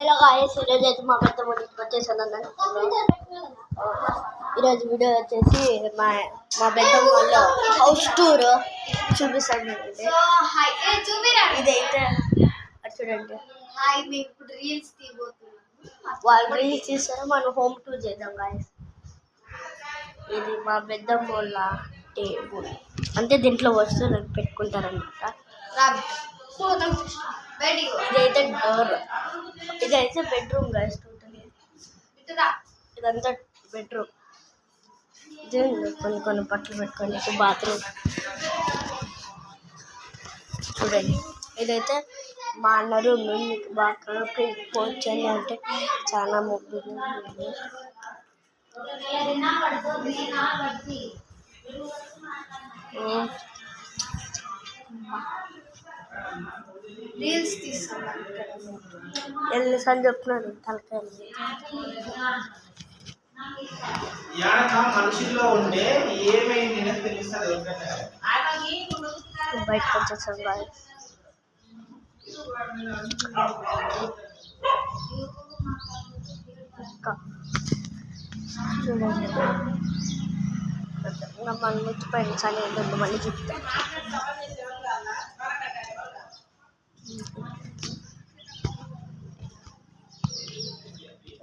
Hello guys, ఈరోజు అయితే మా పెద్ద ఊరికి వచ్చేసాను అన్న. ఈరోజు వీడియో వచ్చేసి మా పెద్ద వాళ్ళు హౌస్ టూర్ చూపిస్తాను. ఇదైతే చూడండి, వాళ్ళు రీల్స్ తీస్తారు, మనం హోమ్ టూర్ చేద్దాం గాయ్స్. ఇది మా పెద్దమ్మ వాళ్ళ టేబుల్, అంటే దీంట్లో వస్తువులు పెట్టుకుంటారనమాట. ఇదైతే డోర్, ఇదైతే బెడ్రూమ్ గాయస్. ఇదంతా బెడ్రూమ్. ఇది కొన్ని బట్టలు పెట్టుకోండి. బాత్రూమ్ చూడండి. ఇదైతే మా అన్న రూమ్. మీకు బాగా పోర్చని అంటే చాలా ముగ్గురు రీల్స్ తీస్తాను. ఎన్నిసార్లు చెప్తున్నాను తలకాయ. మనుషుల్లో ఉండే ఏమైంది తెలుస్తుంది. బయటకు వచ్చేసాం కాదు. చూడండి, మళ్ళీ ముచ్చిపోయిన చాలా ఏంటంటే మళ్ళీ చెప్తాను.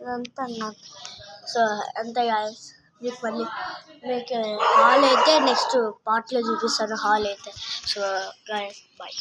ఇదంతా నాకు. సో అంతే గాయస్. మీకు మళ్ళీ మీకు హాల్ అయితే నెక్స్ట్ పార్ట్లో చూపిస్తాను. హాల్ అయితే సో గాయస్ బాయ్.